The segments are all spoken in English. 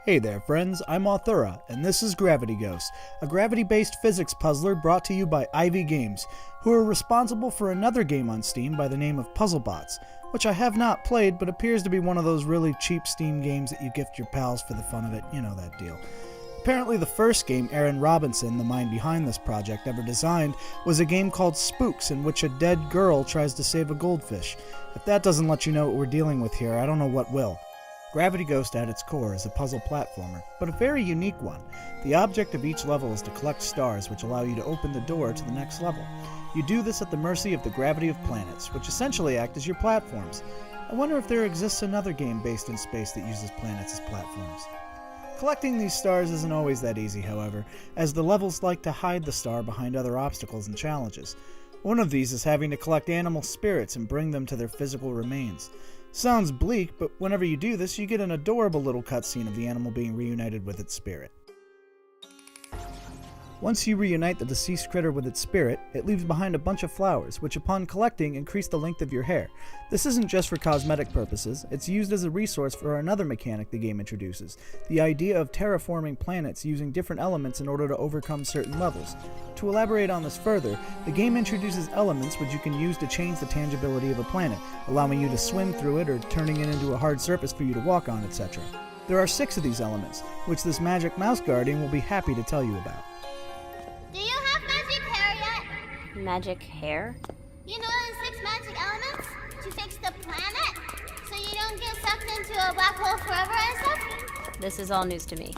Hey there friends, I'm Authura, and this is Gravity Ghost, a gravity-based physics puzzler brought to you by Ivy Games, who are responsible for another game on Steam by the name of PuzzleBots, which I have not played but appears to be one of those really cheap Steam games that you gift your pals for the fun of it, you know that deal. Apparently the first game Aaron Robinson, the mind behind this project, ever designed was a game called Spooks, in which a dead girl tries to save a goldfish. If that doesn't let you know what we're dealing with here, I don't know what will. Gravity Ghost at its core is a puzzle platformer, but a very unique one. The object of each level is to collect stars which allow you to open the door to the next level. You do this at the mercy of the gravity of planets, which essentially act as your platforms. I wonder if there exists another game based in space that uses planets as platforms. Collecting these stars isn't always that easy, however, as the levels like to hide the star behind other obstacles and challenges. One of these is having to collect animal spirits and bring them to their physical remains. Sounds bleak, but whenever you do this, you get an adorable little cutscene of the animal being reunited with its spirit. Once you reunite the deceased critter with its spirit, it leaves behind a bunch of flowers, which upon collecting increase the length of your hair. This isn't just for cosmetic purposes, it's used as a resource for another mechanic the game introduces, the idea of terraforming planets using different elements in order to overcome certain levels. To elaborate on this further, the game introduces elements which you can use to change the tangibility of a planet, allowing you to swim through it or turning it into a hard surface for you to walk on, etc. There are 6 of these elements, which this magic mouse guardian will be happy to tell you about. Do you have magic hair yet? Magic hair? You know the 6 magic elements? To fix the planet? So you don't get sucked into a black hole forever and stuff? This is all news to me.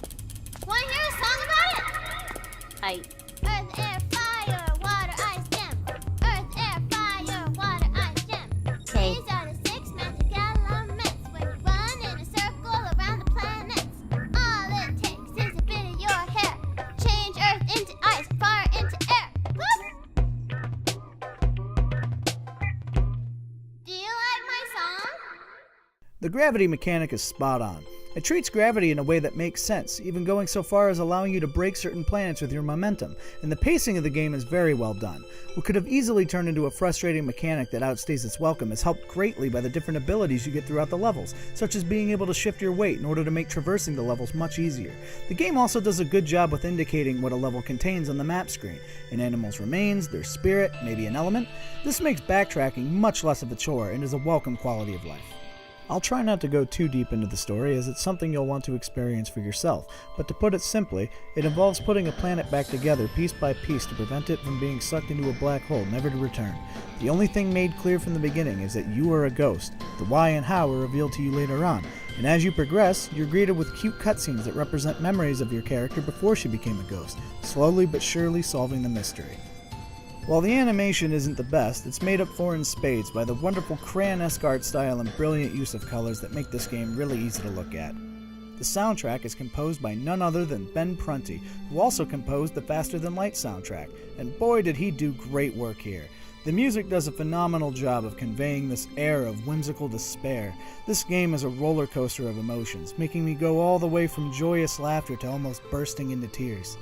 Wanna hear a song about it? Earth, air, fire, water, ice, gem. Earth, air, fire, water, ice, gem. Okay. These are the 6 magic elements when you run in a circle around the planets. All it takes is a bit of your hair. Change earth into ice, fire into air. Whoop! Do you like my song? The gravity mechanic is spot on. It treats gravity in a way that makes sense, even going so far as allowing you to break certain planets with your momentum, and the pacing of the game is very well done. What could have easily turned into a frustrating mechanic that outstays its welcome is helped greatly by the different abilities you get throughout the levels, such as being able to shift your weight in order to make traversing the levels much easier. The game also does a good job with indicating what a level contains on the map screen, an animal's remains, their spirit, maybe an element. This makes backtracking much less of a chore and is a welcome quality of life. I'll try not to go too deep into the story as it's something you'll want to experience for yourself, but to put it simply, it involves putting a planet back together piece by piece to prevent it from being sucked into a black hole never to return. The only thing made clear from the beginning is that you are a ghost. The why and how are revealed to you later on, and as you progress, you're greeted with cute cutscenes that represent memories of your character before she became a ghost, slowly but surely solving the mystery. While the animation isn't the best, it's made up for in spades by the wonderful crayon-esque art style and brilliant use of colors that make this game really easy to look at. The soundtrack is composed by none other than Ben Prunty, who also composed the Faster Than Light soundtrack, and boy did he do great work here. The music does a phenomenal job of conveying this air of whimsical despair. This game is a roller coaster of emotions, making me go all the way from joyous laughter to almost bursting into tears.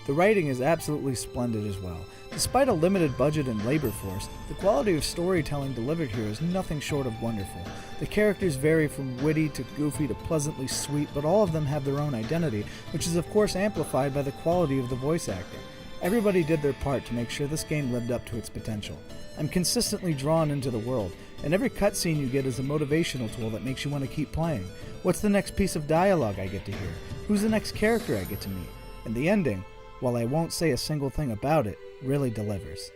The writing is absolutely splendid as well. Despite a limited budget and labor force, the quality of storytelling delivered here is nothing short of wonderful. The characters vary from witty to goofy to pleasantly sweet, but all of them have their own identity, which is of course amplified by the quality of the voice acting. Everybody did their part to make sure this game lived up to its potential. I'm consistently drawn into the world, and every cutscene you get is a motivational tool that makes you want to keep playing. What's the next piece of dialogue I get to hear? Who's the next character I get to meet? And the ending, while I won't say a single thing about it, really delivers.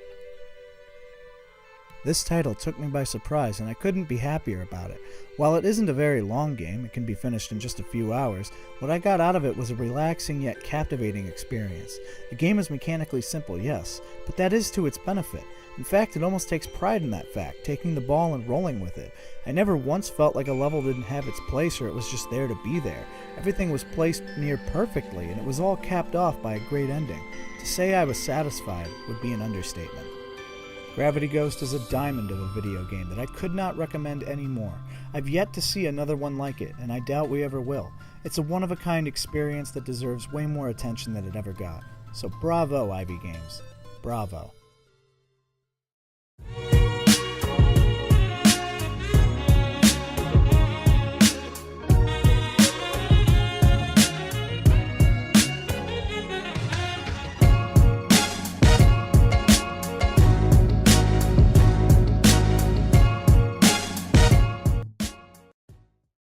This title took me by surprise and I couldn't be happier about it. While it isn't a very long game, it can be finished in just a few hours, what I got out of it was a relaxing yet captivating experience. The game is mechanically simple, yes, but that is to its benefit. In fact, it almost takes pride in that fact, taking the ball and rolling with it. I never once felt like a level didn't have its place or it was just there to be there. Everything was placed near perfectly and it was all capped off by a great ending. To say I was satisfied would be an understatement. Gravity Ghost is a diamond of a video game that I could not recommend any more. I've yet to see another one like it, and I doubt we ever will. It's a one-of-a-kind experience that deserves way more attention than it ever got. So bravo, Ivy Games. Bravo.